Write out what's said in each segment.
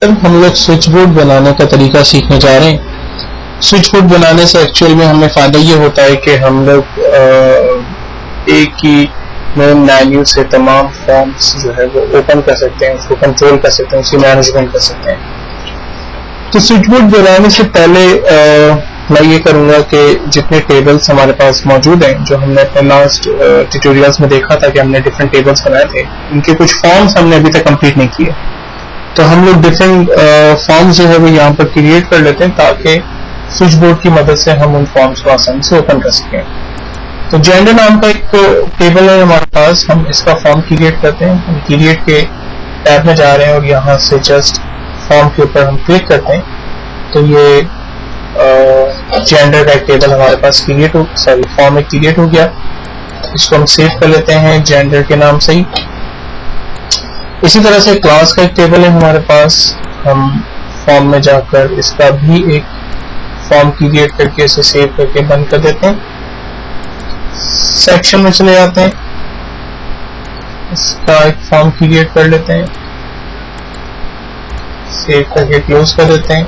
अब हम लोग स्विच बोर्ड बनाने का तरीका सीखने जा रहे हैं। स्विच बोर्ड बनाने से एक्चुअल में हमें फ़ायदा ये होता है कि हम लोग एक ही मेन मेन्यू से तमाम फॉर्म्स जो है वो ओपन कर सकते हैं, उसको कंट्रोल कर सकते हैं, उसकी मैनेजमेंट कर सकते हैं। तो स्विच बोर्ड बनाने से पहले मैं ये करूँगा कि जितने टेबल्स हमारे पास मौजूद हैं, जो हमने अपने लास्ट ट्यूटोरियल्स में देखा था कि हमने डिफरेंट टेबल्स बनाए थे, उनके कुछ फॉर्म्स हमने अभी तक कंप्लीट नहीं किए। तो हम लोग डिफरेंट फॉर्म्स जो है वो यहाँ पर क्रिएट कर लेते हैं ताकि स्विच बोर्ड की मदद से हम उन फॉर्म्स को आसानी से ओपन कर सकें। तो जेंडर नाम का एक टेबल है हमारे पास, हम इसका फॉर्म क्रिएट करते हैं। हम क्रिएट के टैब में जा रहे हैं और यहाँ से जस्ट फॉर्म के ऊपर हम क्लिक करते हैं तो ये जेंडर का एक टेबल हमारे पास फॉर्म में क्रिएट हो गया। इसको हम सेव कर लेते हैं जेंडर के नाम से ही। इसी तरह से क्लास का एक टेबल है हमारे पास, हम फॉर्म में जाकर इसका भी एक फॉर्म क्रिएट करके इसे सेव करके बंद कर देते हैं। सेक्शन में चले जाते हैं, इसका एक फॉर्म क्रिएट कर लेते हैं, सेव करके क्लोज कर देते हैं।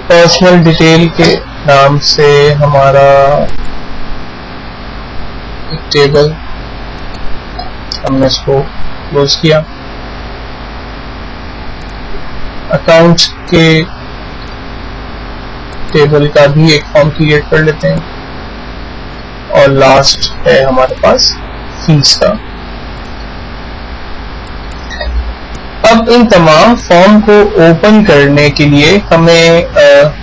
पर्सनल डिटेल के नाम से हमारा एक टेबल, हमने इसको क्लोज किया। अकाउंट्स के टेबल का भी एक फॉर्म क्रिएट कर लेते हैं और लास्ट है हमारे पास फीस का। अब इन तमाम फॉर्म को ओपन करने के लिए हमें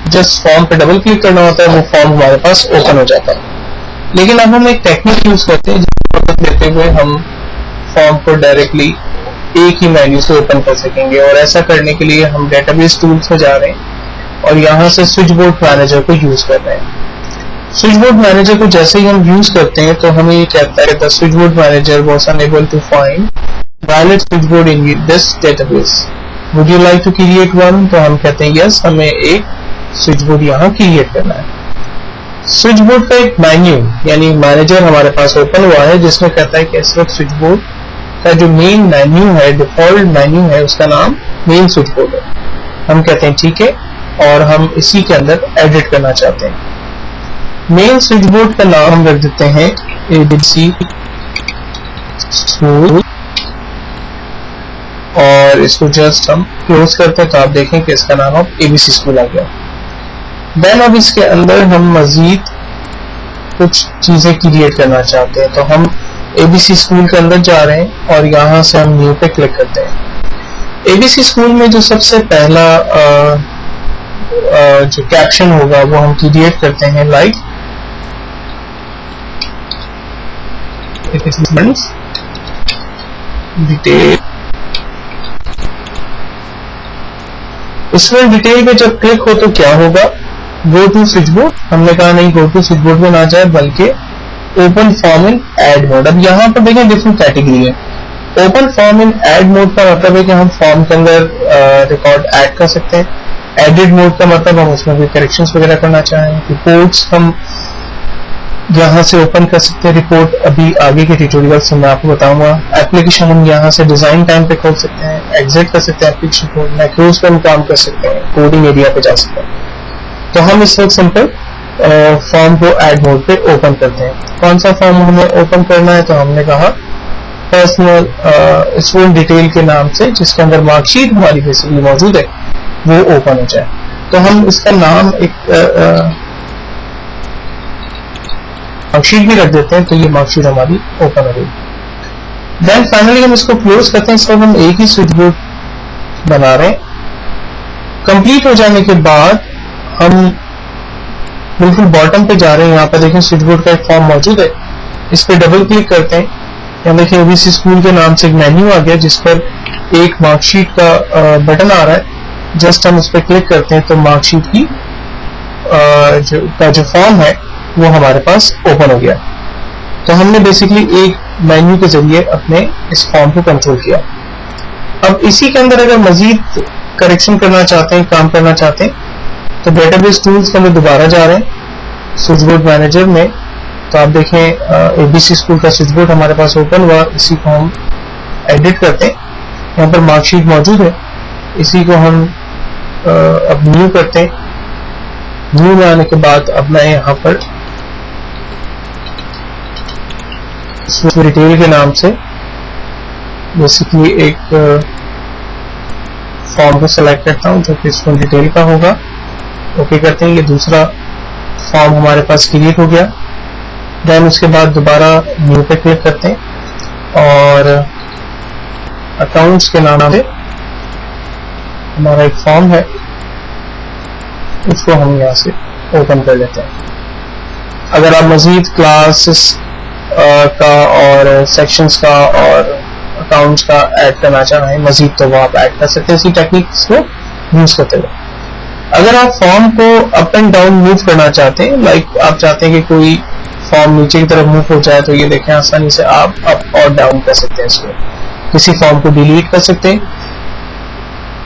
जस्ट फॉर्म पे डबल क्लिक करना होता है, वो फॉर्म हमारे पास ओपन हो जाता है। लेकिन अब हम एक टेक्निक यूज करते हैं जिसकी मदद लेते हुए हम फॉर्म को डायरेक्टली एक ही मेन्यू से ओपन कर सकेंगे। और ऐसा करने के लिए हम डेटाबेस टूल्स में जा रहे हैं और यहाँ से स्विच बोर्ड मैनेजर को यूज कर रहे हैं। स्विच बोर्ड मैनेजर को जैसे ही हम यूज करते हैं तो हमें ये कहता है the switchboard manager was unable to find valid switchboard in this database, would you like to create one. तो हम कहते हैं यस, हमें एक स्विच बोर्ड यहाँ क्रिएट करना है। स्विच बोर्ड का एक मेन्यू यानी मैनेजर हमारे पास ओपन हुआ है जिसमें कहता है कि इस वक्त स्विच बोर्ड का जो मेन मेन्यू है, डिफॉल्ट मेन्यू है, उसका नाम मेन स्विच बोर्ड है। हम कहते हैं ठीक है और हम इसी के अंदर एडिट करना चाहते हैं। मेन स्विच बोर्ड का नाम हम रख देते हैं ABC स्कूल और इसको जस्ट हम क्लोज करते हैं तो आप देखें कि इसका नाम अब ABC स्कूल आ गया। देन अब इसके अंदर हम मजीद कुछ चीजें क्रिएट करना चाहते हैं तो हम ABC स्कूल के अंदर जा रहे हैं और यहाँ से हम न्यू पे क्लिक करते हैं। ABC स्कूल में जो सबसे पहला जो कैप्शन होगा वो हम क्रिएट करते हैं लाइक डिटेल। इसमें डिटेल पे जब क्लिक हो तो क्या होगा, गो टू स्विच बोर्ड। हमने कहा नहीं, गो टू स्विच बोर्ड में ना जाए बल्कि open form in add mode. अब यहाँ पर देखें डिफरेंट कैटेगरी है। Open form in add mode का मतलब है कि हम फॉर्म के अंदर रिकॉर्ड ऐड कर सकते हैं। एडिट मोड का मतलब हम उसमें भी करेक्शंस वगैरह करना चाहें। रिपोर्ट्स हम यहाँ से ओपन कर सकते हैं, रिपोर्ट अभी आगे के ट्यूटोरियल से मैं आपको बताऊंगा। एप्लीकेशन हम यहाँ से डिजाइन टाइम पे खोल सकते हैं, एग्जिट कर सकते हैं एप्लीकेशन को, मैक्रोस पे हम काम कर सकते हैं, कोडिंग एरिया पे जा सकते हैं। तो हम इस वक्त सिंपल फॉर्म को ऐड मोड पे ओपन करते हैं। कौन सा फॉर्म हमें ओपन करना है तो हमने कहा पर्सनल स्टूडेंट डिटेल के नाम से, जिसके अंदर मार्कशीट हमारी बेसिकली मौजूद है, वो ओपन हो जाए। तो हम इसका नाम एक मार्कशीट भी रख देते हैं तो ये मार्कशीट हमारी ओपन हो गई। देन फाइनली हम इसको क्लोज करते हैं। सब हम एक ही स्विच बोर्ड बना रहे हैं। कंप्लीट हो जाने के बाद हम बिल्कुल बॉटम पे जा रहे हैं। यहाँ पर देखें स्विच बोर्ड का एक फॉर्म मौजूद है, इस पर डबल क्लिक करते हैं। यहाँ देखिए ABC स्कूल के नाम से एक मेन्यू आ गया जिस पर एक मार्कशीट का बटन आ रहा है। जस्ट हम उस पर क्लिक करते हैं तो मार्कशीट की जो फॉर्म है वो हमारे पास ओपन हो गया। तो हमने बेसिकली एक मेन्यू के जरिए अपने इस फॉर्म को कंट्रोल किया। अब इसी के अंदर अगर मजीद करेक्शन करना चाहते हैं, काम करना चाहते हैं तो डेटाबेस टूल्स के अंदर दोबारा जा रहे हैं स्विच बोर्ड मैनेजर में। तो आप देखें ABC स्कूल का स्विच बोर्ड हमारे पास ओपन हुआ। इसी को हम एडिट करते हैं, यहाँ पर मार्कशीट मौजूद है। इसी को हम अब न्यू करते हैं। न्यू में आने के बाद अब मैं यहाँ पर डिटेल के नाम से बेसिकली एक फॉर्म को सेलेक्ट करता हूँ जो कि स्टूडेंट डिटेल का होगा। ओके करते हैं, ये दूसरा फॉर्म हमारे पास क्रिएट हो गया। देन उसके बाद दोबारा न्यू पे क्लिक करते हैं और अकाउंट्स के नाम से हमारा एक फॉर्म है, उसको हम यहाँ से ओपन कर लेते हैं। अगर आप मजीद क्लासेस का और सेक्शंस का और अकाउंट्स का ऐड करना चाहें मजीद, तो वो आप ऐड कर सकते हैं इसी टेक्निक्स को यूज करते हुए। अगर आप फॉर्म को अप एंड डाउन मूव करना चाहते हैं, लाइक आप चाहते हैं कि कोई फॉर्म नीचे की तरफ मूव हो जाए, तो ये देखें आसानी से आप अप और डाउन कर सकते हैं इसको। किसी फॉर्म को डिलीट कर सकते हैं,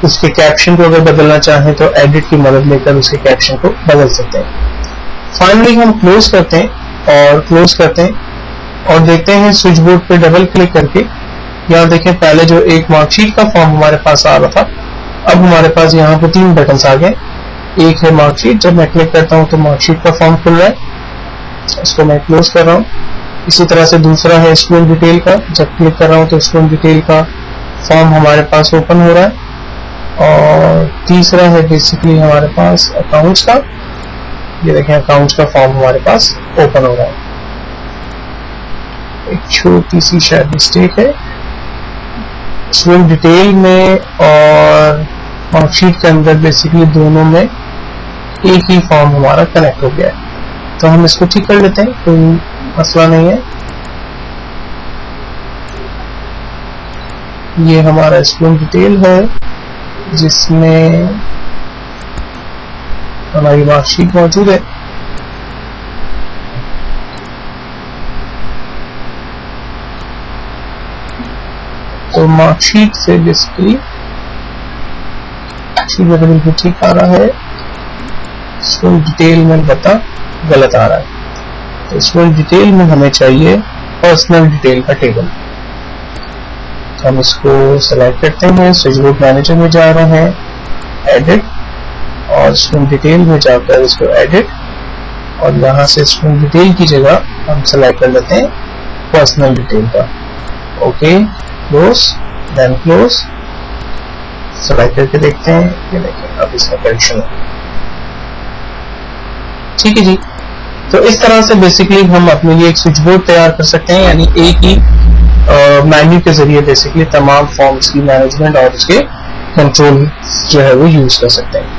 उसके कैप्शन को अगर बदलना चाहें तो एडिट की मदद लेकर उसके कैप्शन को बदल सकते हैं। फाइनली हम क्लोज करते हैं और देखते हैं स्विच बोर्ड पे डबल क्लिक करके। यहाँ देखें पहले जो एक मार्कशीट का फॉर्म हमारे पास आ रहा था, अब हमारे पास यहाँ पे 3 बटन आ गए। एक है मार्कशीट, जब मैं क्लिक करता हूँ तो मार्कशीट का फॉर्म खुल रहा है, इसको मैं क्लोज कर रहा हूँ। इसी तरह से दूसरा है स्टूडेंट डिटेल का, जब क्लिक कर रहा हूँ तो स्टूडेंट डिटेल का फॉर्म हमारे पास ओपन हो रहा है। और तीसरा है बेसिकली हमारे पास अकाउंट्स का, ये देखें अकाउंट्स का फॉर्म हमारे पास ओपन हो रहा है। एक छोटी सी शायद मिस्टेक है, स्टूडेंट डिटेल में और मार्कशीट के अंदर बेसिकली दोनों में एक ही फॉर्म हमारा कनेक्ट हो गया है, तो हम इसको ठीक कर लेते हैं, कोई मसला नहीं है। ये हमारा स्टूडेंट डिटेल है जिसमें हमारी मार्कशीट मौजूद है। तो मार्कशीट से बेसिकली बिल्कुल ठीक आ रहा है, स्टूडेंट डिटेल में गलत आ रहा है। तो स्टूडेंट डिटेल में हमें चाहिए पर्सनल डिटेल का टेबल। हम इसको सेलेक्ट करते हैं, स्विच बोर्ड मैनेजर में जा रहे हैं, एडिट, और स्टूडेंट डिटेल में जाकर इसको एडिट, और यहाँ से स्टूडेंट डिटेल की जगह हम सेलेक्ट कर लेते हैं पर्सनल डिटेल का। Okay, close, then close, select करके देखते हैं, ये देखिए अब इसका करेक्शन है। ठीक है जी, तो इस तरह से बेसिकली हम अपने लिए एक स्विच बोर्ड तैयार कर सकते हैं, यानी एक ही मेन्यू के जरिए बेसिकली तमाम फॉर्म्स की मैनेजमेंट और उसके कंट्रोल जो है वो यूज कर सकते हैं।